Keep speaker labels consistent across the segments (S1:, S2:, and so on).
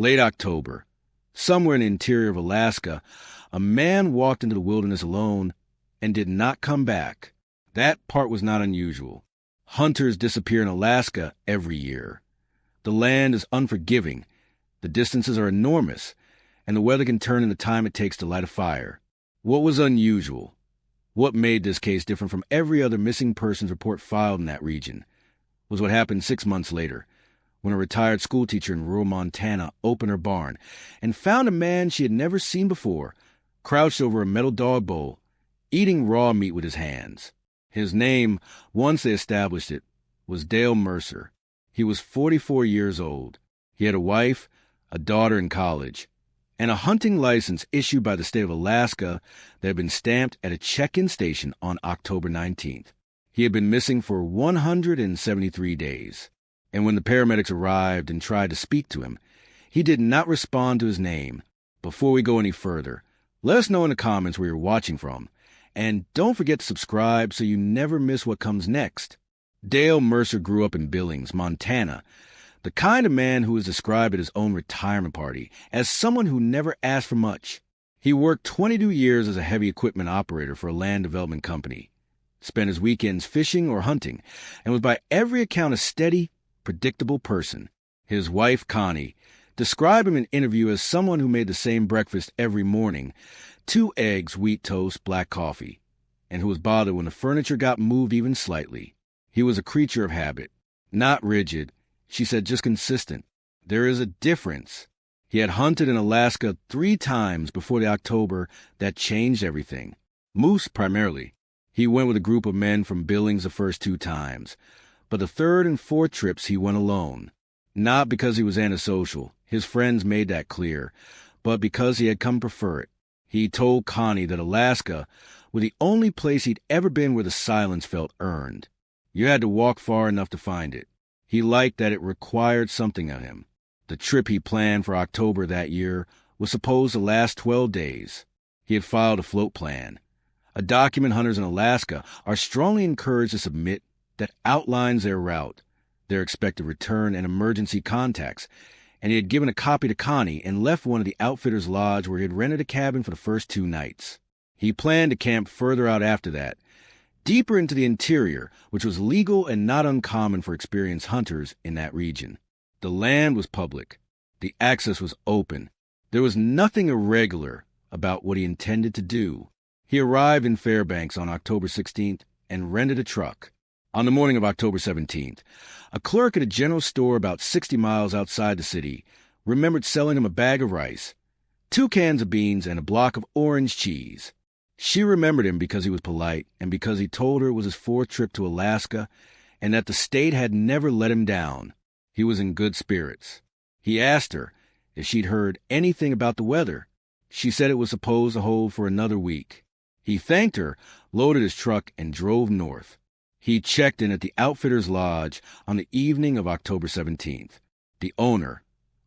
S1: Late October. Somewhere in the interior of Alaska, a man walked into the wilderness alone and did not come back. That part was not unusual. Hunters disappear in Alaska every year. The land is unforgiving, the distances are enormous, and the weather can turn in the time it takes to light a fire. What was unusual? What made this case different from every other missing persons report filed in that region was what happened 6 months later, when a retired schoolteacher in rural Montana opened her barn and found a man she had never seen before, crouched over a metal dog bowl, eating raw meat with his hands. His name, once they established it, was Dale Mercer. He was 44 years old. He had a wife, a daughter in college, and a hunting license issued by the state of Alaska that had been stamped at a check-in station on October 19th. He had been missing for 173 days, and when the paramedics arrived and tried to speak to him, he did not respond to his name. Before we go any further, let us know in the comments where you're watching from, and don't forget to subscribe so you never miss what comes next. Dale Mercer grew up in Billings, Montana, the kind of man who is described at his own retirement party as someone who never asked for much. He worked 22 years as a heavy equipment operator for a land development company, spent his weekends fishing or hunting, and was by every account a steady, predictable person. His wife, Connie, described him in an interview as someone who made the same breakfast every morning, 2 eggs, wheat toast, black coffee, and who was bothered when the furniture got moved even slightly. He was a creature of habit, not rigid. She said just consistent. There is a difference. He had hunted in Alaska 3 times before the October that changed everything. Moose, primarily. He went with a group of men from Billings the first 2 times, but the 3rd and 4th trips he went alone. Not because he was antisocial, his friends made that clear, but because he had come to prefer it. He told Connie that Alaska was the only place he'd ever been where the silence felt earned. You had to walk far enough to find it. He liked that it required something of him. The trip he planned for October that year was supposed to last 12 days. He had filed a float plan, a document hunters in Alaska are strongly encouraged to submit that outlines their route, their expected return, and emergency contacts, and he had given a copy to Connie and left one at the outfitter's lodge where he had rented a cabin for the first 2 nights. He planned to camp further out after that, deeper into the interior, which was legal and not uncommon for experienced hunters in that region. The land was public. The access was open. There was nothing irregular about what he intended to do. He arrived in Fairbanks on October 16th and rented a truck. On the morning of October 17th, a clerk at a general store about 60 miles outside the city remembered selling him a bag of rice, 2 cans of beans, and a block of orange cheese. She remembered him because he was polite and because he told her it was his 4th trip to Alaska and that the state had never let him down. He was in good spirits. He asked her if she'd heard anything about the weather. She said it was supposed to hold for another week. He thanked her, loaded his truck, and drove north. He checked in at the outfitter's lodge on the evening of October 17th. The owner,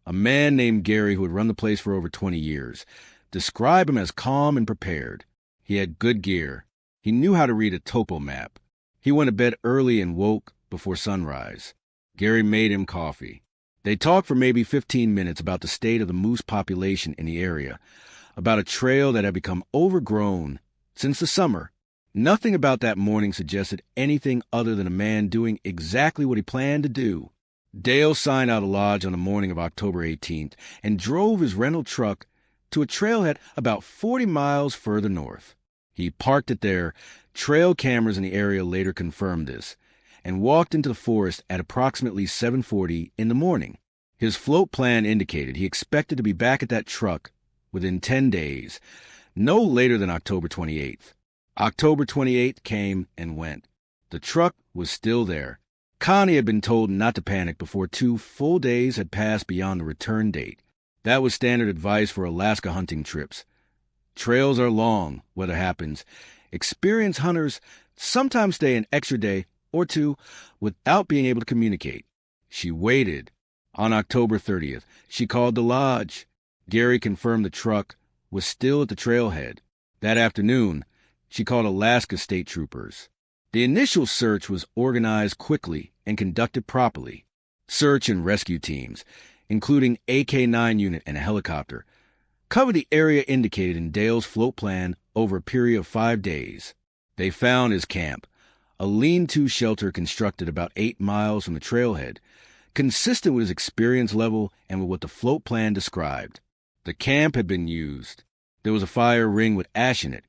S1: a man named Gary who had run the place for over 20 years, described him as calm and prepared. He had good gear. He knew how to read a topo map. He went to bed early and woke before sunrise. Gary made him coffee. They talked for maybe 15 minutes about the state of the moose population in the area, about a trail that had become overgrown since the summer. Nothing about that morning suggested anything other than a man doing exactly what he planned to do. Dale signed out a lodge on the morning of October 18th and drove his rental truck to a trailhead about 40 miles further north. He parked it there. Trail cameras in the area later confirmed this, and walked into the forest at approximately 7:40 in the morning. His float plan indicated he expected to be back at that truck within 10 days, no later than October 28th. October 28th came and went. The truck was still there. Connie had been told not to panic before 2 full days had passed beyond the return date. That was standard advice for Alaska hunting trips. Trails are long, weather happens. Experienced hunters sometimes stay an extra day or 2 without being able to communicate. She waited. On October 30th, she called the lodge. Gary confirmed the truck was still at the trailhead. That afternoon, she called Alaska state troopers. The initial search was organized quickly and conducted properly. Search and rescue teams, including AK-9 unit and a helicopter, covered the area indicated in Dale's float plan over a period of 5 days. They found his camp, a lean-to shelter constructed about 8 miles from the trailhead, consistent with his experience level and with what the float plan described. The camp had been used. There was a fire ring with ash in it,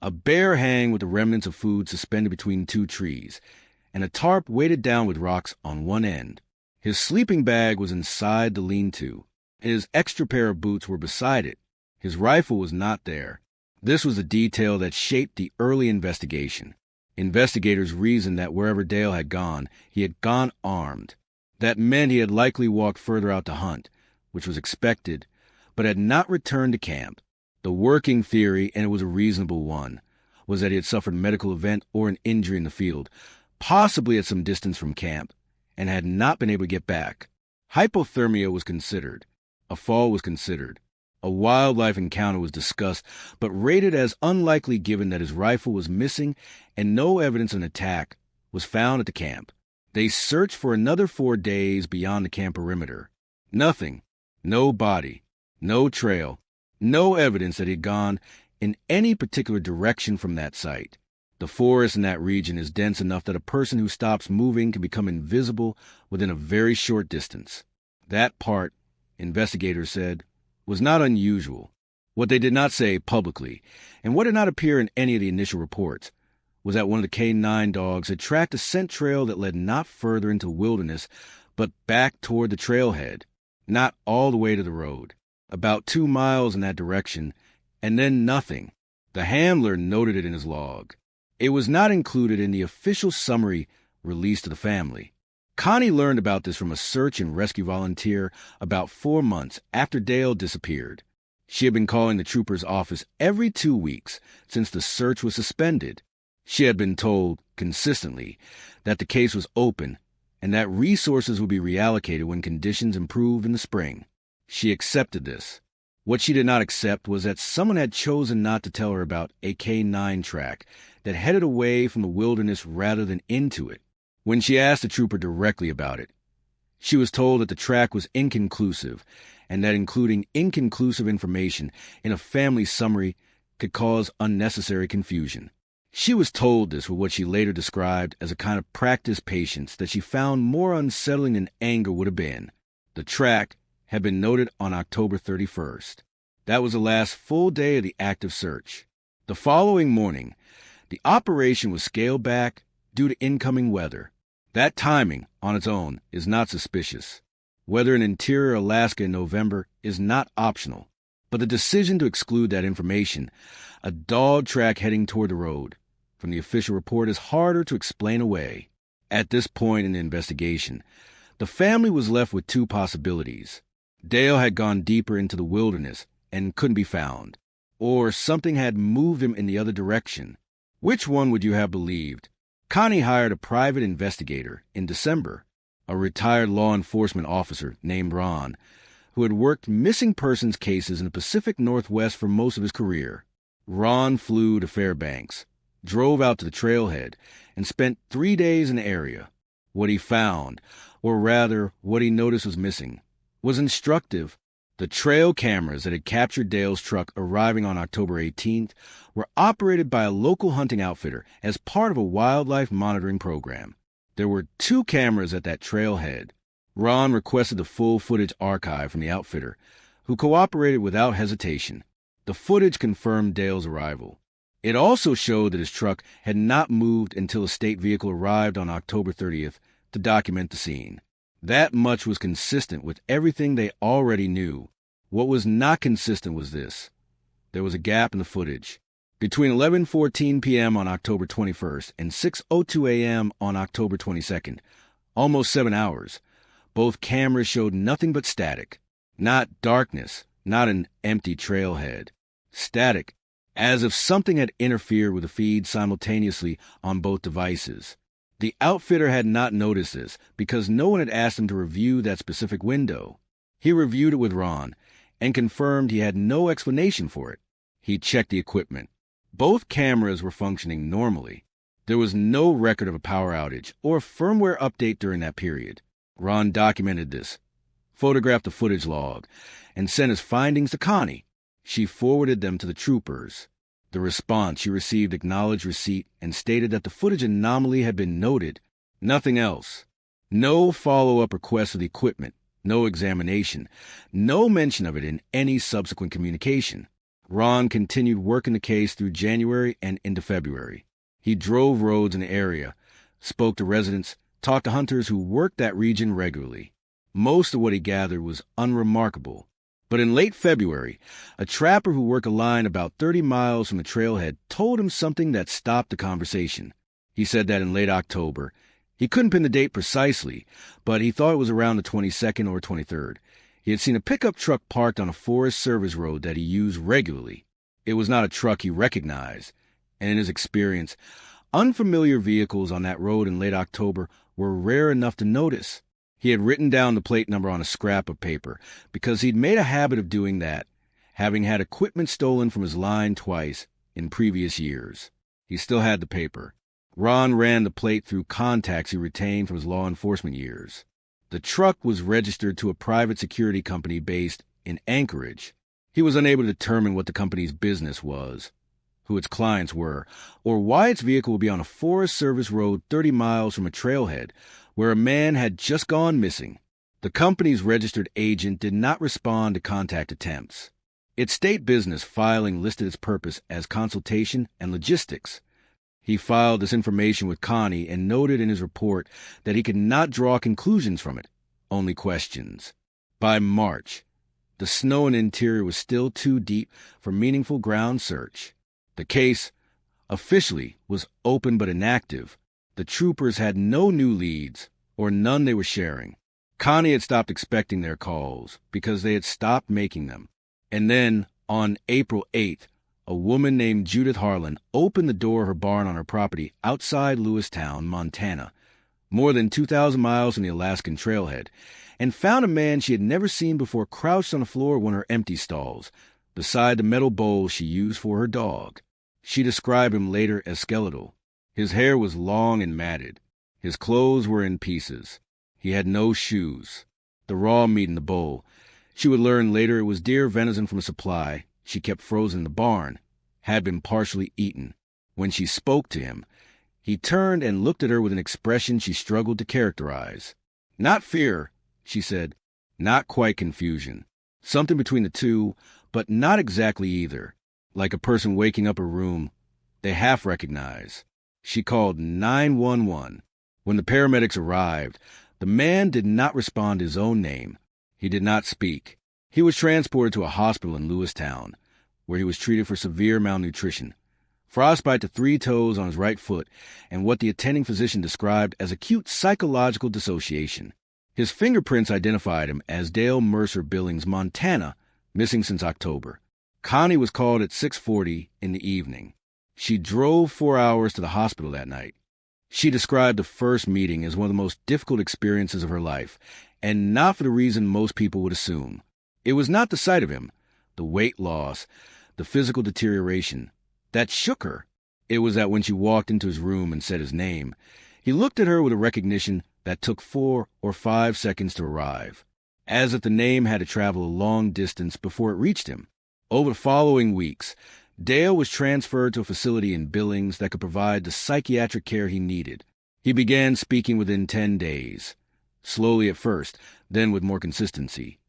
S1: a bear hang with the remnants of food suspended between 2 trees, and a tarp weighted down with rocks on one end. His sleeping bag was inside the lean-to. His extra pair of boots were beside it. His rifle was not there. This was a detail that shaped the early investigation. Investigators reasoned that wherever Dale had gone, he had gone armed. That meant he had likely walked further out to hunt, which was expected, but had not returned to camp. The working theory, and it was a reasonable one, was that he had suffered a medical event or an injury in the field, possibly at some distance from camp, and had not been able to get back. Hypothermia was considered. A fall was considered. A wildlife encounter was discussed, but rated as unlikely given that his rifle was missing and no evidence of an attack was found at the camp. They searched for another 4 days beyond the camp perimeter. Nothing. No body. No trail. No evidence that he had gone in any particular direction from that site. The forest in that region is dense enough that a person who stops moving can become invisible within a very short distance. That part, investigators said, was not unusual. What they did not say publicly, and what did not appear in any of the initial reports, was that one of the K-9 dogs had tracked a scent trail that led not further into the wilderness, but back toward the trailhead, not all the way to the road, about 2 miles in that direction, and then nothing. The handler noted it in his log. It was not included in the official summary released to the family. Connie learned about this from a search and rescue volunteer about 4 months after Dale disappeared. She had been calling the trooper's office every 2 weeks since the search was suspended. She had been told, consistently, that the case was open and that resources would be reallocated when conditions improved in the spring. She accepted this. What she did not accept was that someone had chosen not to tell her about a K-9 track that headed away from the wilderness rather than into it. When she asked the trooper directly about it, she was told that the track was inconclusive and that including inconclusive information in a family summary could cause unnecessary confusion. She was told this with what she later described as a kind of practiced patience that she found more unsettling than anger would have been. The track had been noted on October 31st. That was the last full day of the active search. The following morning, the operation was scaled back due to incoming weather. That timing, on its own, is not suspicious. Weather in interior Alaska in November is not optional. But the decision to exclude that information, a dog track heading toward the road, from the official report is harder to explain away. At this point in the investigation, the family was left with 2 possibilities. Dale had gone deeper into the wilderness and couldn't be found, or something had moved him in the other direction. Which one would you have believed? Connie hired a private investigator in December, a retired law enforcement officer named Ron, who had worked missing persons cases in the Pacific Northwest for most of his career. Ron flew to Fairbanks, drove out to the trailhead, and spent 3 days in the area. What he found, or rather what he noticed was missing, was instructive. The trail cameras that had captured Dale's truck arriving on October 18th were operated by a local hunting outfitter as part of a wildlife monitoring program. There were 2 cameras at that trailhead. Ron requested the full footage archive from the outfitter, who cooperated without hesitation. The footage confirmed Dale's arrival. It also showed that his truck had not moved until a state vehicle arrived on October 30th to document the scene. That much was consistent with everything they already knew. What was not consistent was this. There was a gap in the footage. Between 11:14 p.m. on October 21st and 6:02 a.m. on October 22nd, almost 7 hours, both cameras showed nothing but static. Not darkness, not an empty trailhead. Static, as if something had interfered with the feed simultaneously on both devices. The outfitter had not noticed this because no one had asked him to review that specific window. He reviewed it with Ron and confirmed he had no explanation for it. He checked the equipment. Both cameras were functioning normally. There was no record of a power outage or a firmware update during that period. Ron documented this. photographed the footage log, and sent his findings to Connie. She forwarded them to the troopers. The response she received acknowledged receipt and stated that the footage anomaly had been noted. Nothing else. No follow-up request of the equipment, no examination, no mention of it in any subsequent communication. Ron continued working the case through January and into February. He drove roads in the area, spoke to residents, talked to hunters who worked that region regularly. Most of what he gathered was unremarkable. But in late February, a trapper who worked a line about 30 miles from the trailhead told him something that stopped the conversation. He said that in late October, he couldn't pin the date precisely, but he thought it was around the 22nd or 23rd. He had seen a pickup truck parked on a Forest Service road that he used regularly. It was not a truck he recognized, and in his experience, unfamiliar vehicles on that road in late October were rare enough to notice. He had written down the plate number on a scrap of paper because he'd made a habit of doing that, having had equipment stolen from his line twice in previous years. He still had the paper. Ron ran the plate through contacts he retained from his law enforcement years. The truck was registered to a private security company based in Anchorage. He was unable to determine what the company's business was, who its clients were, or why its vehicle would be on a Forest Service road 30 miles from a trailhead where a man had just gone missing. The company's registered agent did not respond to contact attempts. Its state business filing listed its purpose as consultation and logistics. He filed this information with Connie and noted in his report that he could not draw conclusions from it, only questions. By March, the snow in the interior was still too deep for meaningful ground search. The case, officially, was open but inactive. The troopers had no new leads, or none they were sharing. Connie had stopped expecting their calls because they had stopped making them. And then, on April 8th, a woman named Judith Harlan opened the door of her barn on her property outside Lewistown, Montana, more than 2,000 miles from the Alaskan trailhead, and found a man she had never seen before crouched on the floor of one of her empty stalls, beside the metal bowl she used for her dog. She described him later as skeletal. His hair was long and matted. His clothes were in pieces. He had no shoes. The raw meat in the bowl, she would learn later it was deer venison from a supply she kept frozen in the barn, had been partially eaten. When she spoke to him, he turned and looked at her with an expression she struggled to characterize. Not fear, she said, not quite confusion. Something between the two, but not exactly either. Like a person waking up a room they half recognize. She called 911. When the paramedics arrived, the man did not respond to his own name. He did not speak. He was transported to a hospital in Lewistown, where he was treated for severe malnutrition, frostbite to 3 toes on his right foot, and what the attending physician described as acute psychological dissociation. His fingerprints identified him as Dale Mercer Billings, Montana, missing since October. Connie was called at 6:40 in the evening. She drove 4 hours to the hospital that night. She described the first meeting as one of the most difficult experiences of her life, and not for the reason most people would assume. It was not the sight of him, the weight loss, the physical deterioration, that shook her. It was that when she walked into his room and said his name, he looked at her with a recognition that took 4 or 5 seconds to arrive, as if the name had to travel a long distance before it reached him. Over the following weeks, Dale was transferred to a facility in Billings that could provide the psychiatric care he needed. He began speaking within 10 days, slowly at first, then with more consistency.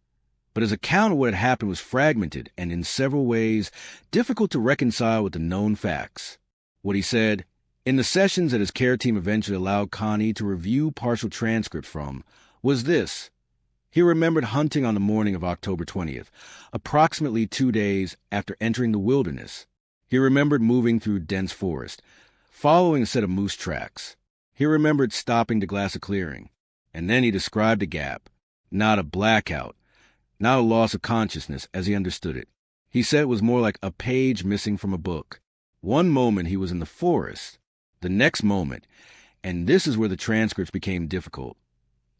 S1: But his account of what had happened was fragmented and in several ways difficult to reconcile with the known facts. What he said, in the sessions that his care team eventually allowed Connie to review partial transcripts from, was this. He remembered hunting on the morning of October 20th, approximately 2 days after entering the wilderness. He remembered moving through dense forest, following a set of moose tracks. He remembered stopping to glass a clearing, and then he described a gap, not a blackout, not a loss of consciousness as he understood it. He said it was more like a page missing from a book. One moment he was in the forest, the next moment, and this is where the transcripts became difficult,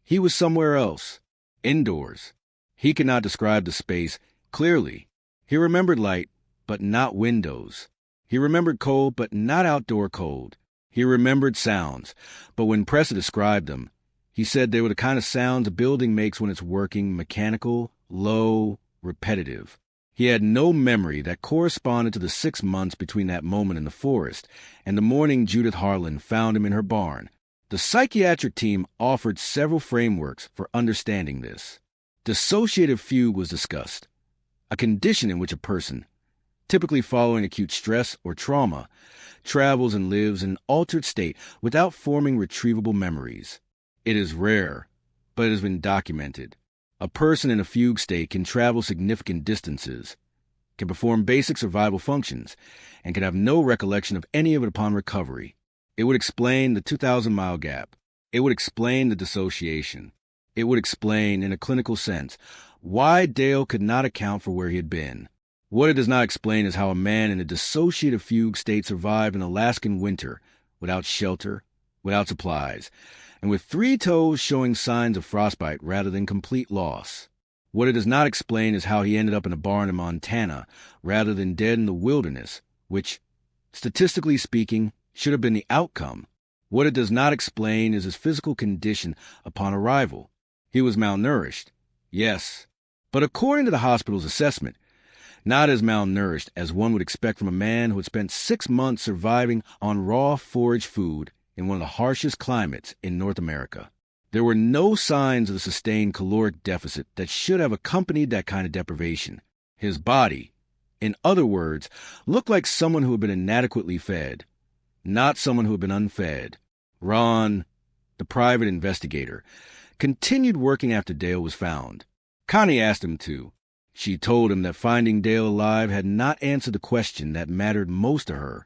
S1: he was somewhere else. Indoors. He could not describe the space clearly. He remembered light, but not windows. He remembered cold, but not outdoor cold. He remembered sounds, but when pressed to describe them, He said they were the kind of sounds a building makes when it's working, mechanical, low, repetitive. He had no memory that corresponded to the 6 months between that moment in the forest and the morning Judith Harlan found him in her barn. The psychiatric team offered several frameworks for understanding this. Dissociative fugue was discussed, a condition in which a person, typically following acute stress or trauma, travels and lives in an altered state without forming retrievable memories. It is rare, but it has been documented. A person in a fugue state can travel significant distances, can perform basic survival functions, and can have no recollection of any of it upon recovery. It would explain the 2,000-mile gap. It would explain the dissociation. It would explain, in a clinical sense, why Dale could not account for where he had been. What it does not explain is how a man in a dissociative fugue state survived an Alaskan winter without shelter, without supplies, and with 3 toes showing signs of frostbite rather than complete loss. What it does not explain is how he ended up in a barn in Montana rather than dead in the wilderness, which, statistically speaking, should have been the outcome. What it does not explain is his physical condition upon arrival. He was malnourished, yes, but according to the hospital's assessment, not as malnourished as one would expect from a man who had spent 6 months surviving on raw forage food in one of the harshest climates in North America. There were no signs of the sustained caloric deficit that should have accompanied that kind of deprivation. His body, in other words, looked like someone who had been inadequately fed, not someone who had been unfed. Ron, the private investigator, continued working after Dale was found. Connie asked him to. She told him that finding Dale alive had not answered the question that mattered most to her,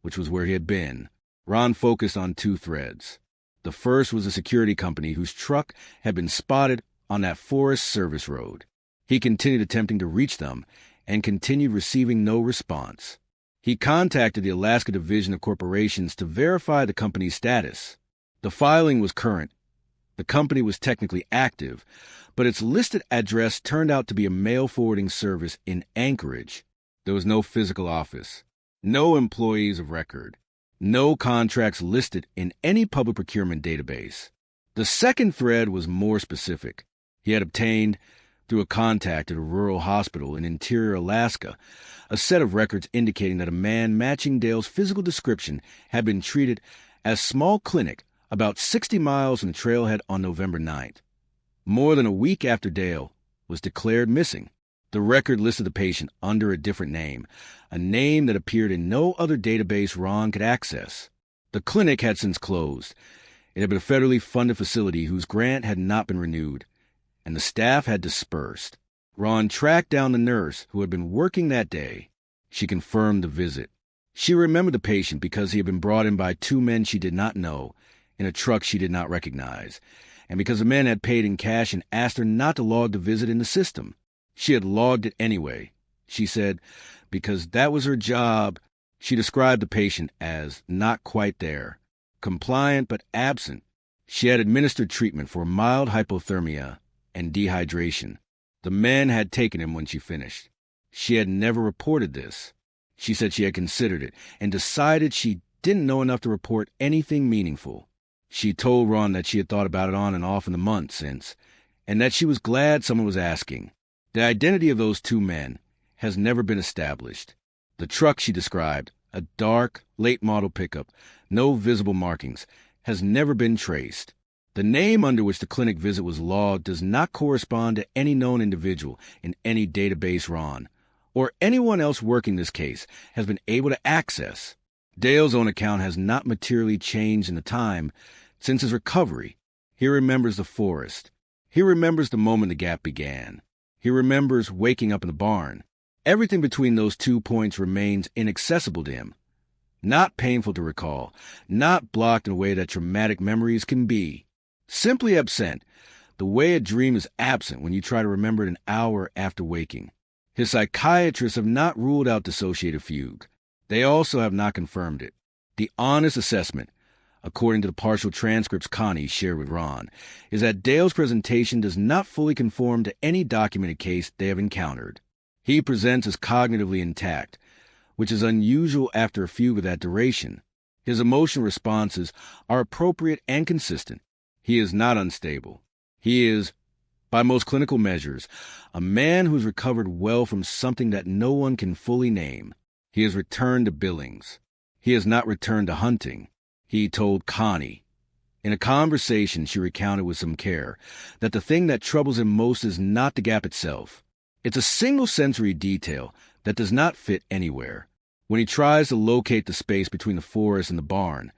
S1: which was where he had been. Ron focused on 2 threads. The first was a security company whose truck had been spotted on that Forest Service road. He continued attempting to reach them and continued receiving no response. He contacted the Alaska Division of Corporations to verify the company's status. The filing was current. The company was technically active, but its listed address turned out to be a mail forwarding service in Anchorage. There was no physical office, no employees of record, no contracts listed in any public procurement database. The second thread was more specific. He had obtained, through a contact at a rural hospital in interior Alaska, a set of records indicating that a man matching Dale's physical description had been treated at a small clinic about 60 miles from the trailhead on November 9th. More than a week after Dale was declared missing, the record listed the patient under a different name, a name that appeared in no other database Ron could access. The clinic had since closed. It had been a federally funded facility whose grant had not been renewed, and the staff had dispersed. Ron tracked down the nurse who had been working that day. She confirmed the visit. She remembered the patient because he had been brought in by 2 men she did not know, in a truck she did not recognize, and because the men had paid in cash and asked her not to log the visit in the system. She had logged it anyway, she said, because that was her job. She described the patient as not quite there, compliant but absent. She had administered treatment for mild hypothermia and dehydration. The men had taken him when she finished. She had never reported this. She said she had considered it and decided she didn't know enough to report anything meaningful. She told Ron that she had thought about it on and off in the months since, and that she was glad someone was asking. The identity of those 2 men has never been established. The truck she described, a dark, late-model pickup, no visible markings, has never been traced. The name under which the clinic visit was logged does not correspond to any known individual in any database Ron, or anyone else working this case, has been able to access. Dale's own account has not materially changed in the time since his recovery. He remembers the forest. He remembers the moment the gap began. He remembers waking up in the barn. Everything between those 2 points remains inaccessible to him. Not painful to recall, not blocked in a way that traumatic memories can be. Simply absent, the way a dream is absent when you try to remember it an hour after waking. His psychiatrists have not ruled out dissociative fugue. They also have not confirmed it. The honest assessment, according to the partial transcripts Connie shared with Ron, is that Dale's presentation does not fully conform to any documented case they have encountered. He presents as cognitively intact, which is unusual after a fugue of that duration. His emotional responses are appropriate and consistent. He is not unstable. He is, by most clinical measures, a man who's recovered well from something that no one can fully name. He has returned to Billings. He has not returned to hunting. He told Connie. In a conversation she recounted with some care, that the thing that troubles him most is not the gap itself. It's a single sensory detail that does not fit anywhere. When he tries to locate the space between the forest and the barn,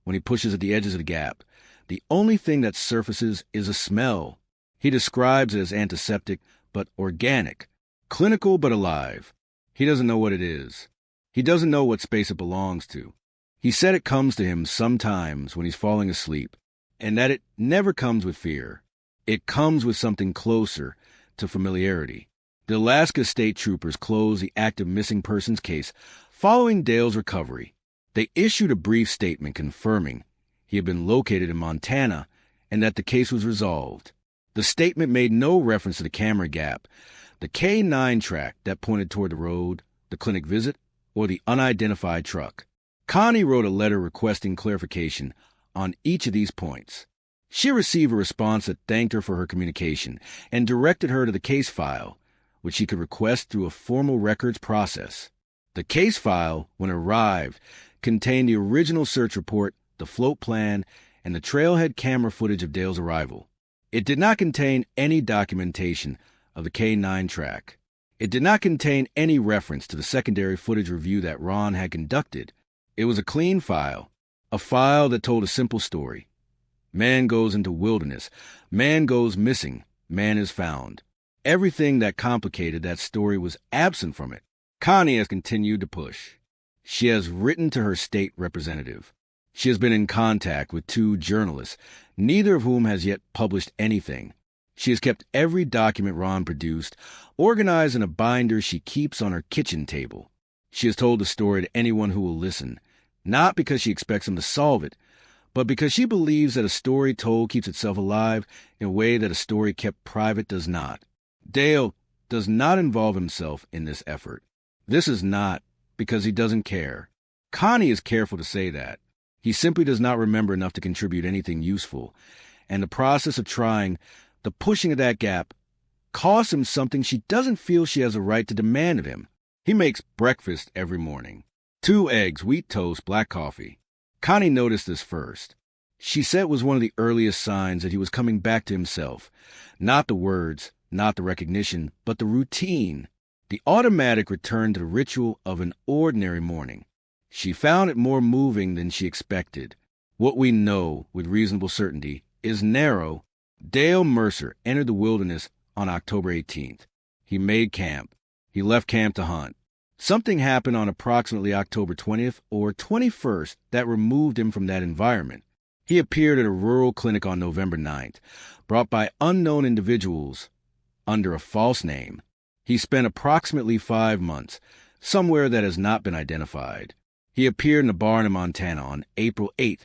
S1: when he pushes at the edges of the gap, the only thing that surfaces is a smell. He describes it as antiseptic but organic, clinical but alive. He doesn't know what it is. He doesn't know what space it belongs to. He said it comes to him sometimes when he's falling asleep, and that it never comes with fear. It comes with something closer to familiarity. The Alaska State Troopers closed the active missing persons case following Dale's recovery. They issued a brief statement confirming he had been located in Montana and that the case was resolved. The statement made no reference to the camera gap, the K9 track that pointed toward the road, the clinic visit, or the unidentified truck. Connie wrote a letter requesting clarification on each of these points. She received a response that thanked her for her communication and directed her to the case file, which she could request through a formal records process. The case file, when it arrived, contained the original search report, the float plan, and the trailhead camera footage of Dale's arrival. It did not contain any documentation of the K9 track. It did not contain any reference to the secondary footage review that Ron had conducted. It was a clean file, a file that told a simple story. Man goes into wilderness. Man goes missing. Man is found. Everything that complicated that story was absent from it. Connie has continued to push. She has written to her state representative. She has been in contact with 2 journalists, neither of whom has yet published anything. She has kept every document Ron produced, organized in a binder she keeps on her kitchen table. She has told the story to anyone who will listen, not because she expects them to solve it, but because she believes that a story told keeps itself alive in a way that a story kept private does not. Dale does not involve himself in this effort. This is not because he doesn't care. Connie is careful to say that. He simply does not remember enough to contribute anything useful, and the process of trying, the pushing of that gap, costs him something she doesn't feel she has a right to demand of him. He makes breakfast every morning. 2 eggs, wheat toast, black coffee. Connie noticed this first. She said it was one of the earliest signs that he was coming back to himself. Not the words, not the recognition, but the routine. The automatic return to the ritual of an ordinary morning. She found it more moving than she expected. What we know with reasonable certainty is narrow. Dale Mercer entered the wilderness on October 18th. He made camp. He left camp to hunt. Something happened on approximately October 20th or 21st that removed him from that environment. He appeared at a rural clinic on November 9th, brought by unknown individuals under a false name. He spent approximately 5 months, somewhere that has not been identified. He appeared in a barn in Montana on April 8th,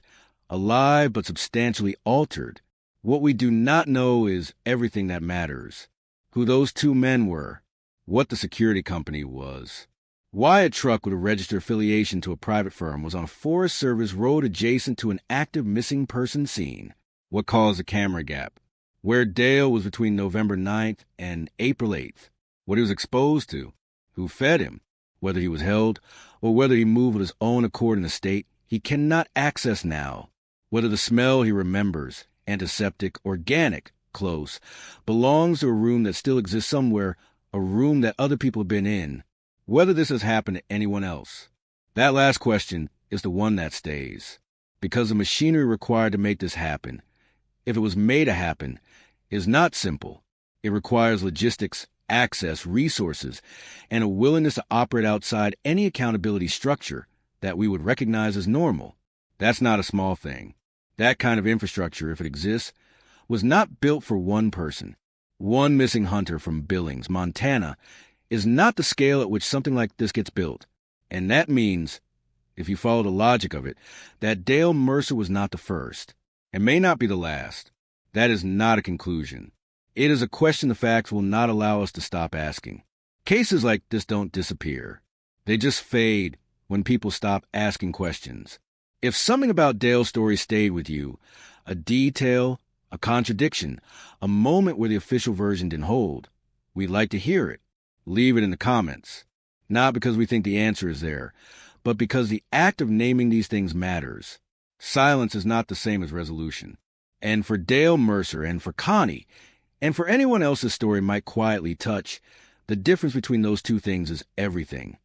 S1: alive but substantially altered. What we do not know is everything that matters. Who those 2 men were, what the security company was, why a truck with a registered affiliation to a private firm was on a Forest Service road adjacent to an active missing person scene, what caused the camera gap, where Dale was between November 9th and April 8th, what he was exposed to, who fed him, whether he was held or whether he moved with his own accord in a state he cannot access now, whether the smell he remembers, antiseptic, organic, close, belongs to a room that still exists somewhere, a room that other people have been in, whether this has happened to anyone else. That last question is the one that stays, because the machinery required to make this happen, if it was made to happen, is not simple. It requires logistics, access, resources, and a willingness to operate outside any accountability structure that we would recognize as normal. That's not a small thing. That kind of infrastructure, if it exists, was not built for one person. One missing hunter from Billings, Montana, is not the scale at which something like this gets built. And that means, if you follow the logic of it, that Dale Mercer was not the first, and may not be the last. That is not a conclusion. It is a question the facts will not allow us to stop asking. Cases like this don't disappear. They just fade when people stop asking questions. If something about Dale's story stayed with you, a detail, a contradiction, a moment where the official version didn't hold. We'd like to hear it. Leave it in the comments. Not because we think the answer is there, but because the act of naming these things matters. Silence is not the same as resolution. And for Dale Mercer and for Connie, and for anyone else this story might quietly touch, the difference between those two things is everything.